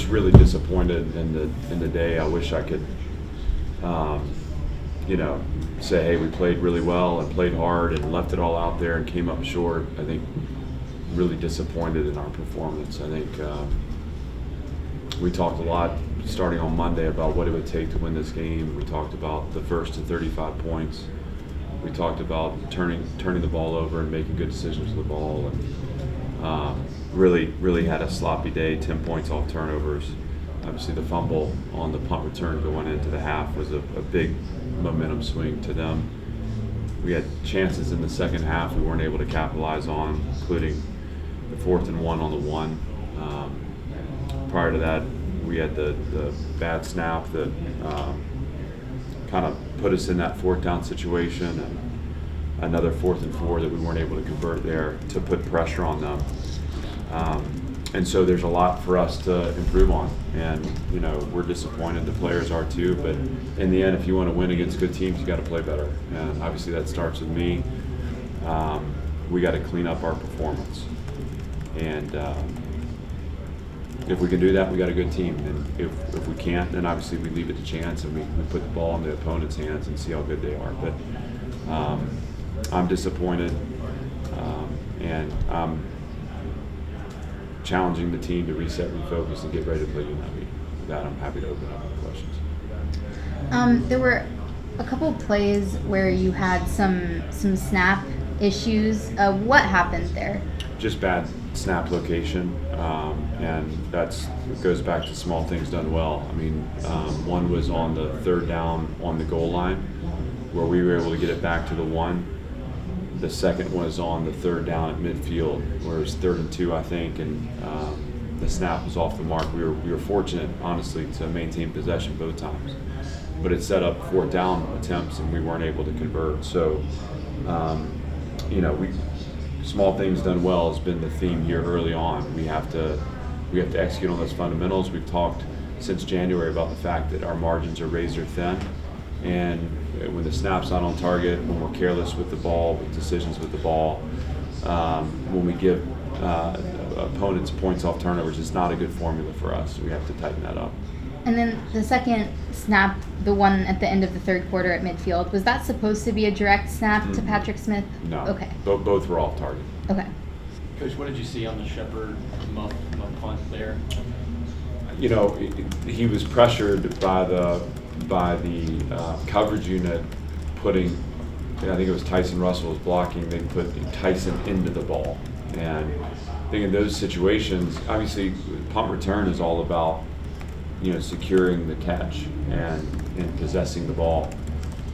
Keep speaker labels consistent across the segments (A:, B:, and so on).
A: just really disappointed in the day. I wish I could, say, hey, we played really well and played hard and left it all out there and came up short. I think really disappointed in our performance. I think we talked a lot starting on Monday about what it would take to win this game. We talked about the first to 35 points. We talked about turning the ball over and making good decisions with the ball, and really had a sloppy day. 10 points off turnovers. Obviously, the fumble on the punt return going into the half was a big momentum swing to them. We had chances in the second half we weren't able to capitalize on, including the 4th and 1 on the 1. Prior to that, we had the bad snap that kind of put us in that 4th down situation, and another 4th and 4 that we weren't able to convert there to put pressure on them. And so there's a lot for us to improve on, and we're disappointed. The players are too, but in the end, if you want to win against good teams, you got to play better, and obviously that starts with me. We got to clean up our performance, and if we can do that, we got a good team. And if we can't, then obviously we leave it to chance and we put the ball in the opponent's hands and see how good they are. But I'm disappointed, and I'm challenging the team to reset, refocus, and get ready to play UNLV. With that, I'm happy to open up questions.
B: There were a couple plays where you had some snap issues. What happened there?
A: Just bad snap location, and it goes back to small things done well. I mean, one was on the 3rd down on the goal line, where we were able to get it back to the 1. The second was on the 3rd down at midfield, where it was 3rd and 2, I think, and the snap was off the mark. We were fortunate, honestly, to maintain possession both times, but it set up 4th down attempts, and we weren't able to convert. So, small things done well has been the theme here early on. We have to execute on those fundamentals. We've talked since January about the fact that our margins are razor thin, and when the snap's not on target, when we're careless with the ball, with decisions with the ball, when we give opponents points off turnovers, it's not a good formula for us. We have to tighten that up.
B: And then the second snap, the one at the end of the 3rd quarter at midfield, was that supposed to be a direct snap to Patrick Smith?
A: No.
B: Okay.
A: Both were off target.
B: Okay.
C: Coach, what did you see on the Shepherd muff punt there?
A: He was pressured by the coverage unit putting, I think it was Tyson Russell was blocking, they put Tyson into the ball. And I think in those situations, obviously punt return is all about securing the catch and possessing the ball.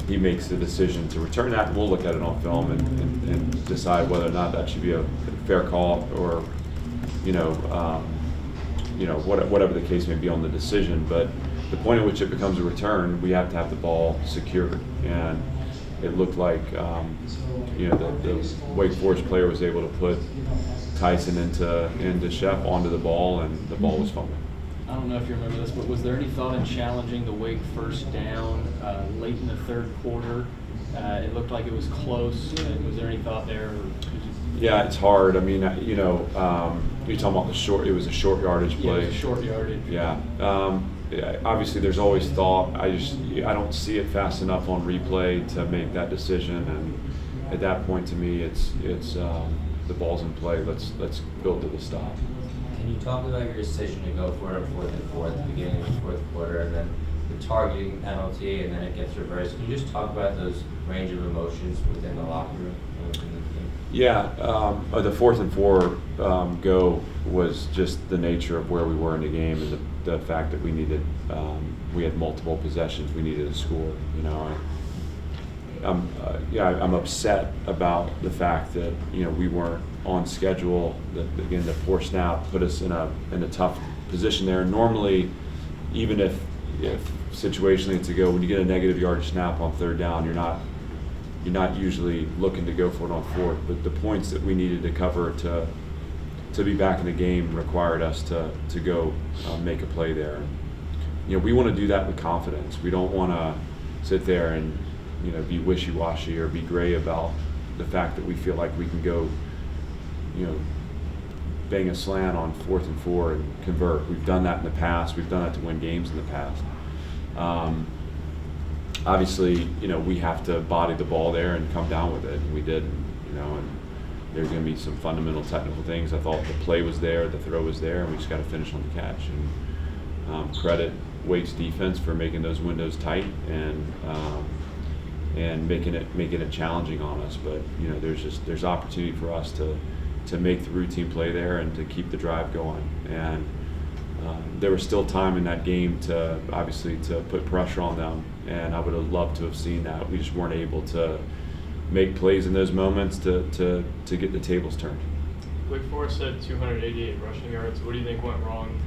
A: He makes the decision to return that, and we'll look at it on film and decide whether or not that should be a fair call or, whatever the case may be on the decision. But the point at which it becomes a return, we have to have the ball secured. And it looked like, the Wake Forest player was able to put Tyson into Shep onto the ball, and the ball was fumbled.
C: I don't know if you remember this, but was there any thought in challenging the Wake 1st down late in the 3rd quarter? It looked like it was close. Was there any thought there?
A: Yeah, it's hard. I mean, you're talking about it was a short yardage play.
C: Yeah, it was a short yardage.
A: Yeah. Obviously, there's always thought. I don't see it fast enough on replay to make that decision. And at that point, to me, it's the ball's in play. Let's build to the stop.
D: Can you talk about your decision to go for it on 4th and 4 at the beginning of the 4th quarter, and then the targeting penalty, and then it gets reversed? Can you just talk about those range of emotions within the locker room?
A: Yeah, the 4th and 4 go was just the nature of where we were in the game, and the fact that we had multiple possessions, we needed a score. I'm upset about the fact that we weren't on schedule. Again, the poor snap put us in a tough position there. Normally, even if situationally it's a go, when you get a negative yardage snap on 3rd down, you're not usually looking to go for it on 4th. But the points that we needed to cover to be back in the game required us to go make a play there. We want to do that with confidence. We don't want to sit there and be wishy-washy or be gray about the fact that we feel like we can go bang a slant on 4th and 4 and convert. We've done that in the past. We've done that to win games in the past. Obviously, we have to body the ball there and come down with it, and we did. And there's going to be some fundamental technical things. I thought the play was there, the throw was there, and we just got to finish on the catch. And credit Waite's defense for making those windows tight and making it challenging on us. But there's opportunity for us to make the routine play there and to keep the drive going. And there was still time in that game to put pressure on them, and I would have loved to have seen that. We just weren't able to make plays in those moments to get the tables turned.
E: Wake Forest had 288 rushing yards. What do you think went wrong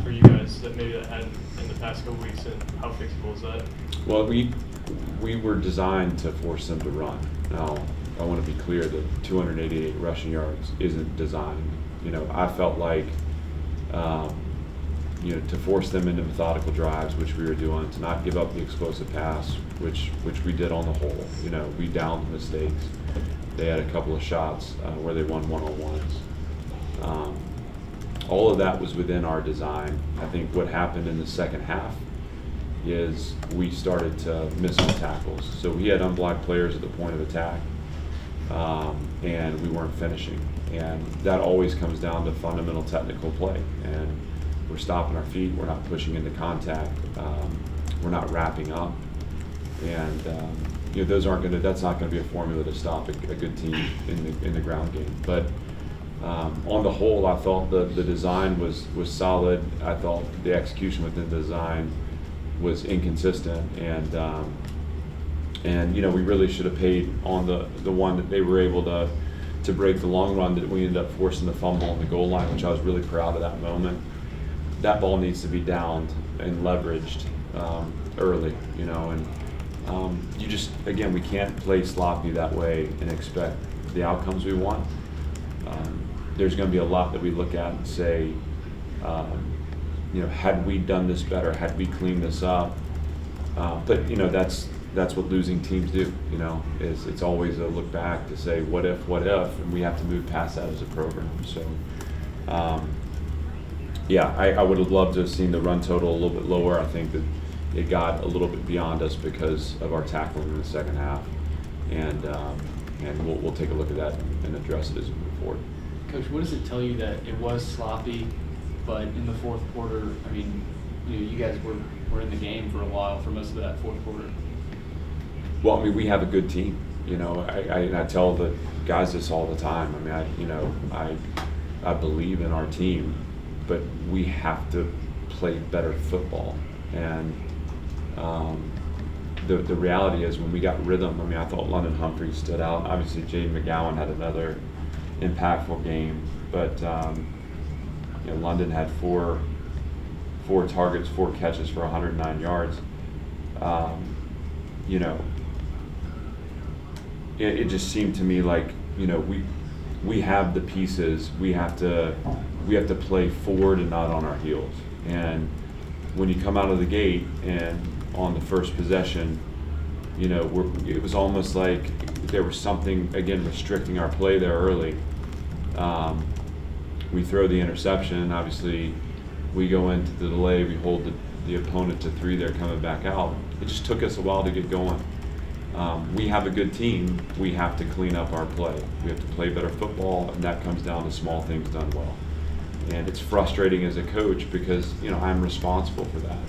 E: for you guys that hadn't in the past couple weeks, and how fixable is that?
A: Well, we were designed to force them to run. Now, I want to be clear that 288 rushing yards isn't designed. I felt like to force them into methodical drives, which we were doing, to not give up the explosive pass, which we did on the whole. We downed mistakes. They had a couple of shots where they won one-on-ones. All of that was within our design. I think what happened in the second half is we started to miss some tackles. So we had unblocked players at the point of attack, and we weren't finishing. And that always comes down to fundamental technical play. And we're stopping our feet, we're not pushing into contact, we're not wrapping up. And that's not going to be a formula to stop a good team in the ground game. But on the whole, I thought the design was solid. I thought the execution within the design was inconsistent, and we really should have paid on the one that they were able to break the long run that we ended up forcing the fumble on the goal line, which I was really proud of that moment. That ball needs to be downed and leveraged early, and you just, again, we can't play sloppy that way and expect the outcomes we want. There's going to be a lot that we look at and say, had we done this better, had we cleaned this up, but that's what losing teams do. It's always a look back to say what if, and we have to move past that as a program. So. I would have loved to have seen the run total a little bit lower. I think that it got a little bit beyond us because of our tackling in the second half, and we'll take a look at that and address it as we move forward.
C: Coach, what does it tell you that it was sloppy, but in the fourth quarter, you guys were in the game for a while for most of that fourth quarter?
A: Well, we have a good team. I tell the guys this all the time. I believe in our team, but we have to play better football. And the reality is, when we got rhythm, I thought London Humphreys stood out. Obviously, Jaden McGowan had another impactful game, but London had four targets, 4 catches for 109 yards. It just seemed to me like we have the pieces. We have to play forward and not on our heels. And when you come out of the gate and on the first possession, it was almost like there was something, again, restricting our play there early. We throw the interception. Obviously, we go into the delay. We hold the opponent to 3 there coming back out. It just took us a while to get going. We have a good team. We have to clean up our play. We have to play better football, and that comes down to small things done well. And it's frustrating as a coach because I'm responsible for that.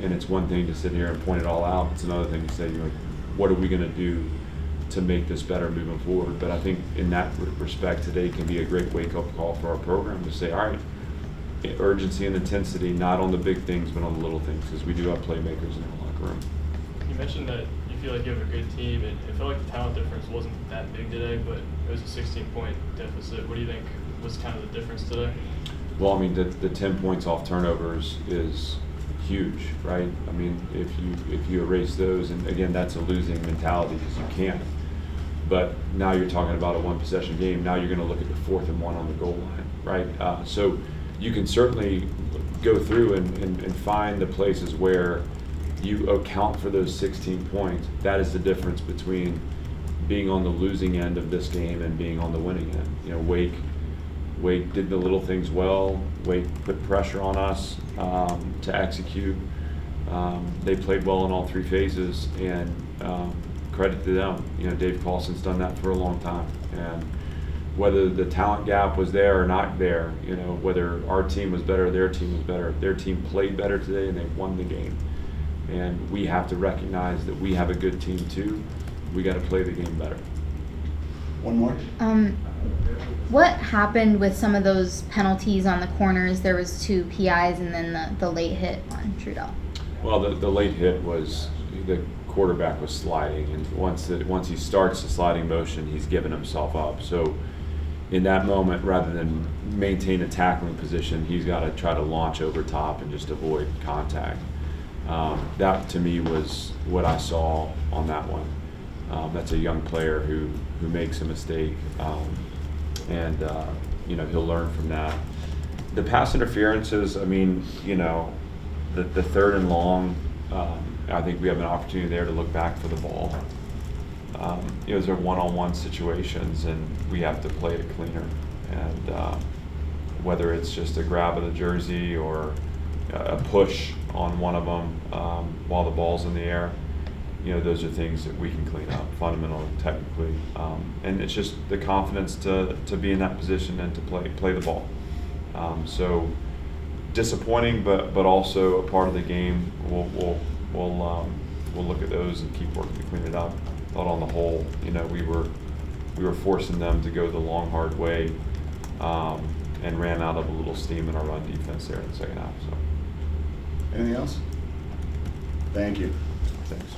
A: And it's one thing to sit here and point it all out. It's another thing to say, what are we going to do to make this better moving forward? But I think in that respect, today can be a great wake-up call for our program to say, all right, urgency and intensity, not on the big things, but on the little things, because we do have playmakers in the locker room.
E: You mentioned that you feel like you have a good team, and it felt like the talent difference wasn't that big today, but it was a 16-point deficit. What do you think was kind of the difference today?
A: Well, the 10 points off turnovers is huge, right? If you erase those, and again, that's a losing mentality because you can't. But now you're talking about a 1-possession game. Now you're going to look at the 4th and 1 on the goal line, right? So you can certainly go through and find the places where you account for those 16 points. That is the difference between being on the losing end of this game and being on the winning end. Wake Wade did the little things well. Wade put pressure on us to execute. They played well in all three phases, and credit to them. Dave Carlson's done that for a long time, and whether the talent gap was there or not there, whether our team was better or their team was better, their team played better today and they won the game. And we have to recognize that we have a good team too. We got to play the game better.
F: One more.
B: What happened with some of those penalties on the corners? There was 2 PIs and then the late hit on Trudell.
A: Well, the late hit was the quarterback was sliding, and once he starts the sliding motion, he's giving himself up. So in that moment, rather than maintain a tackling position, he's got to try to launch over top and just avoid contact. That to me was what I saw on that one. That's a young player who makes a mistake, and he'll learn from that. The pass interferences, I mean, the third and long, I think we have an opportunity there to look back for the ball. Those are one-on-one situations, and we have to play it cleaner. And whether it's just a grab of the jersey or a push on one of them while the ball's in the air, those are things that we can clean up fundamentally, technically. And it's just the confidence to be in that position and to play the ball. So disappointing, but also a part of the game. We'll look at those and keep working to clean it up. Thought on the whole, we were forcing them to go the long, hard way, and ran out of a little steam in our run defense there in the second half. So,
F: Anything else? Thank you.
A: thanks.